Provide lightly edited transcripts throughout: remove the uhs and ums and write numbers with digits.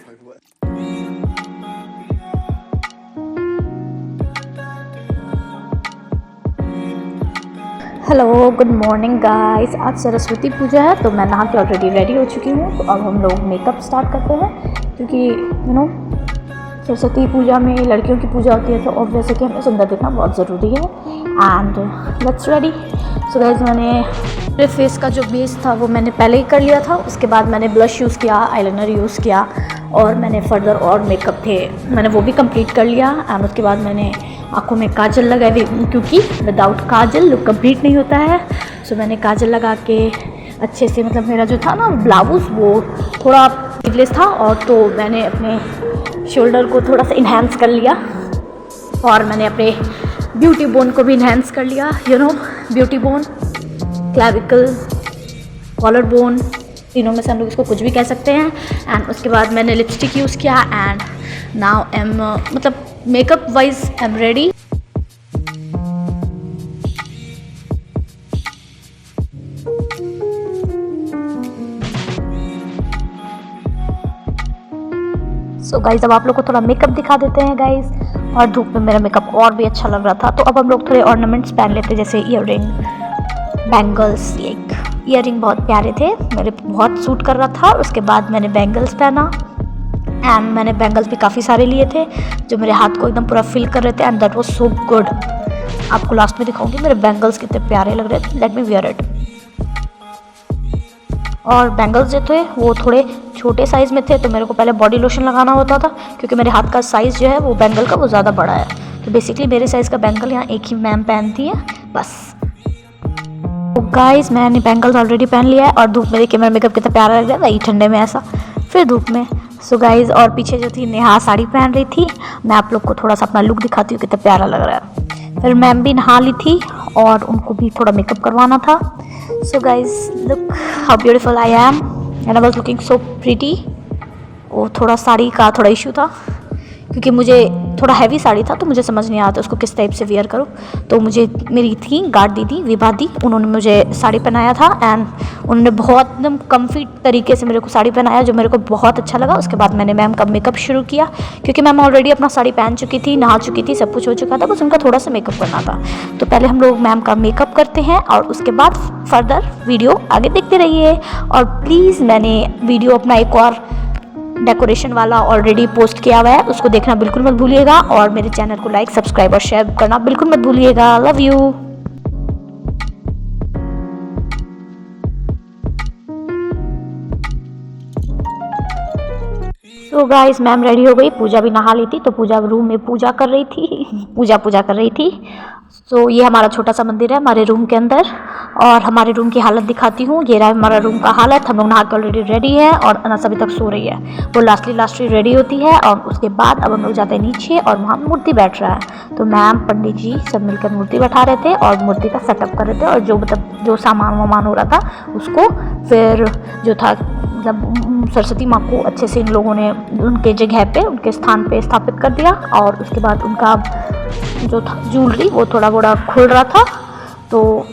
Hello, good morning guys. आज सरस्वती पूजा है तो मैं नहा के ऑलरेडी रेडी हो चुकी हूँ। तो अब हम लोग मेकअप स्टार्ट करते हैं, क्योंकि सरस्वती पूजा में लड़कियों की पूजा होती है, तो ऑब्वियस है कि हमें सुंदर दिखना बहुत ज़रूरी है। And let's ready. So guys, मैंने मेरे फेस का जो बेस था वो मैंने पहले ही कर लिया था। उसके बाद मैंने ब्लश यूज़ किया, आईलाइनर यूज़ किया, और मैंने फर्दर और मेकअप थे मैंने वो भी कंप्लीट कर लिया। एंड उसके बाद मैंने आँखों में काजल लगाई, क्योंकि विदाउट काजल लुक कंप्लीट नहीं होता है। सो मैंने काजल लगा के अच्छे से, मतलब मेरा जो था ना ब्लाउज़ वो थोड़ा स्लीवलेस था, और तो मैंने अपने शोल्डर को थोड़ा सा इन्हेंस कर लिया, और मैंने अपने ब्यूटी बोन को भी इन्हेंस कर लिया। Beauty bone, clavicle, collar bone, तीनों में से हम लोग इसको कुछ भी कह सकते हैं। एंड उसके बाद मैंने लिपस्टिक यूज़ किया। एंड नाउ मतलब makeup wise I am ready. So guys, अब आप लोग को थोड़ा मेकअप दिखा देते हैं गाइज। और धूप में मेरा मेकअप और भी अच्छा लग रहा था, तो अब हम लोग थोड़े ऑर्नामेंट्स पहन लेते हैं, जैसे ईयररिंग, बैंगल्स। ईयररिंग बहुत प्यारे थे, मेरे बहुत सूट कर रहा था। उसके बाद मैंने बैंगल्स पहना, एंड मैंने बैंगल्स भी काफ़ी सारे लिए थे जो मेरे हाथ को एकदम पूरा फिल कर रहे थे। And that was so good. आपको लास्ट में दिखाऊंगी मेरे बैंगल्स कितने प्यारे लग रहे थे। Let me wear it. और बैंगल्स जो थे वो थोड़े छोटे साइज़ में थे, तो मेरे को पहले बॉडी लोशन लगाना होता था, क्योंकि मेरे हाथ का साइज़ जो है वो बैंगल का वो ज़्यादा बड़ा है। तो बेसिकली मेरे साइज़ का बैंगल यहाँ एक ही मैम पहनती है बस। तो गाइस, मैंने बैंगल्स ऑलरेडी पहन लिया है, और धूप में देखिए मेरा मेकअप कितना प्यारा लग रहा है, ठंडे में ऐसा, फिर धूप में। सो गाइस, और पीछे जो थी नेहा साड़ी पहन रही थी। मैं आप लोग को थोड़ा सा अपना लुक दिखाती हूँ कितना प्यारा लग रहा है। फिर मैम भी नहा ली थी, और उनको भी थोड़ा मेकअप करवाना था। So guys, look how beautiful I am, and I was looking so pretty. वो थोड़ा साड़ी का थोड़ा इशू था, क्योंकि मुझे थोड़ा हैवी साड़ी था, तो मुझे समझ नहीं आता उसको किस टाइप से वेयर करूँ। तो मुझे मेरी थी गार्ड दीदी विभा दी, उन्होंने मुझे साड़ी पहनाया था। एंड उन्होंने बहुत एकदम कम्फी तरीके से मेरे को साड़ी पहनाया, जो मेरे को बहुत अच्छा लगा। उसके बाद मैंने मैम का मेकअप शुरू किया, क्योंकि मैम ऑलरेडी अपना साड़ी पहन चुकी थी, नहा चुकी थी, सब कुछ हो चुका था, बस उनका थोड़ा सा मेकअप करना था। तो पहले हम लोग मैम का मेकअप करते हैं, और उसके बाद फर्दर वीडियो आगे देखते रहिए। और प्लीज़, मैंने वीडियो अपना एक और डेकोरेशन वाला ऑलरेडी पोस्ट किया हुआ है, उसको देखना बिल्कुल मत भूलिएगा। और मेरे चैनल को लाइक, सब्सक्राइब और शेयर करना बिल्कुल मत भूलिएगा। Love you. तो गाइस, मैम रेडी हो गई, पूजा भी नहा ली थी, तो पूजा रूम में पूजा कर रही थी, पूजा कर रही थी। तो ये हमारा छोटा सा मंदिर है हमारे रूम के अंदर, और हमारे रूम की हालत दिखाती हूँ। ये रहा हमारा रूम का हालत। हम लोग नहा के ऑलरेडी रेडी है, और अनस अभी तक सो रही है, वो लास्टली रेडी होती है। और उसके बाद अब हम लोग जाते हैं नीचे, और वहाँ मूर्ति बैठ रहा है। तो मैम, पंडित जी सब मिलकर मूर्ति बैठा रहे थे, और मूर्ति का सेटअप कर रहे थे, और जो सामान वामान हो रहा था उसको, फिर जो था मतलब सरस्वती माँ को अच्छे से इन लोगों ने उनके जगह पे, उनके स्थान पे स्थापित कर दिया। और उसके बाद उनका जो था ज्वेलरी वो थोड़ा बड़ा खुल रहा था, तो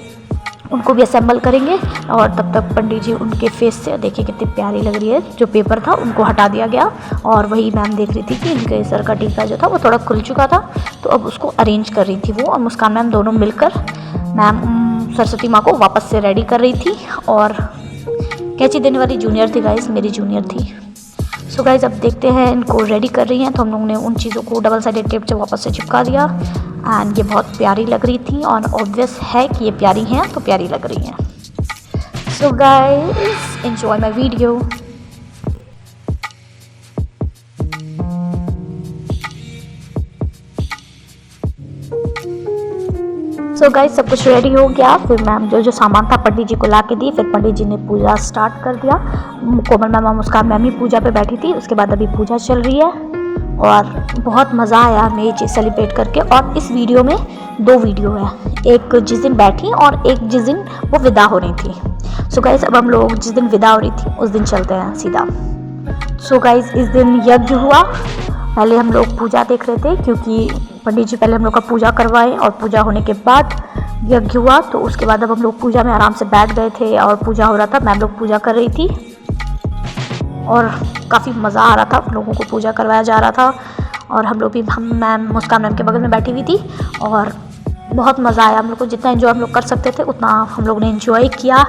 उनको भी असेंबल करेंगे। और तब तक पंडित जी उनके फेस से देखिए कितनी प्यारी लग रही है, जो पेपर था उनको हटा दिया गया। और वही मैम देख रही थी कि उनके सर का टीका जो था वो थोड़ा खुल चुका था, तो अब उसको अरेंज कर रही थी वो और मुस्कान मैम दोनों मिलकर। मैम सरस्वती माँ को वापस से रेडी कर रही थी, और कैंची देने वाली जूनियर थी गाइस, मेरी जूनियर थी। सो गाइस, अब देखते हैं इनको रेडी कर रही हैं। तो हम लोगों ने उन चीज़ों को डबल साइडेड टेप से वापस से चिपका दिया, एंड ये बहुत प्यारी लग रही थी, और ऑब्वियस है कि ये प्यारी हैं तो प्यारी लग रही हैं। So guys, enjoy my video. So guys, सब कुछ रेडी हो गया। फिर मैम जो सामान था पंडित जी को ला के दी, फिर पंडित जी ने पूजा स्टार्ट कर दिया। कोमल मैम और मुस्कान मैम ही पूजा पे बैठी थी। उसके बाद अभी पूजा चल रही है, और बहुत मज़ा आया हमें ये चीज़ सेलिब्रेट करके। और इस वीडियो में 2 वीडियो है, एक जिस दिन बैठी और एक जिस दिन वो विदा हो रही थी। सो गाइस, अब हम लोग जिस दिन विदा हो रही थी उस दिन चलते हैं सीधा। सो गाइस, इस दिन यज्ञ हुआ। पहले हम लोग पूजा देख रहे थे, क्योंकि पंडित जी पहले हम लोग का पूजा करवाए, और पूजा होने के बाद यज्ञ हुआ। तो उसके बाद अब हम लोग पूजा में आराम से बैठ गए थे, और पूजा हो रहा था, मैम लोग पूजा कर रही थी। और काफ़ी मज़ा आ रहा था, लोगों को पूजा करवाया जा रहा था। और हम लोग भी, मैम मुस्कान मैम के बगल में बैठी हुई थी और बहुत मज़ा आया हम लोग को। जितना एंजॉय हम लोग कर सकते थे उतना हम लोग ने एंजॉय किया।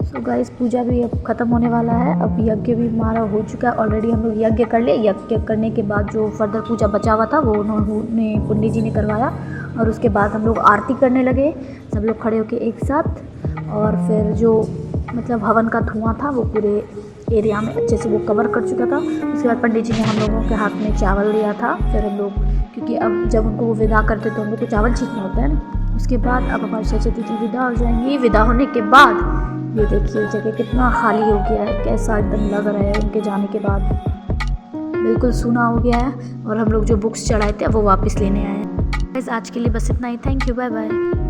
तो गाइस पूजा भी अब ख़त्म होने वाला है। अब यज्ञ भी हमारा हो चुका है ऑलरेडी। हम लोग यज्ञ कर लिए। यज्ञ करने के बाद जो फर्दर पूजा बचा हुआ था वो उन्होंने पंडित जी ने करवाया। और उसके बाद हम लोग आरती करने लगे, सब लोग खड़े होके एक साथ। और फिर जो मतलब हवन का धुआं था वो पूरे एरिया में अच्छे से वो कवर कर चुका था। उसके बाद पंडित जी ने हम लोगों के हाथ में चावल दिया था। फिर हम लोग, क्योंकि अब जब उनको वो विदा करते तो हम लोग को चावल छीनना होता है ना। उसके बाद अब हमारे सरस्वती जी विदा हो जाएंगी। विदा होने के बाद ये देखिए जगह कितना खाली हो गया है, कैसा एकदम लग रहा है उनके जाने के बाद। बिल्कुल सूना हो गया है। और हम लोग जो बुक्स चढ़ाए थे वो वापस लेने आए हैं। आज के लिए बस इतना ही। Thank you, bye bye.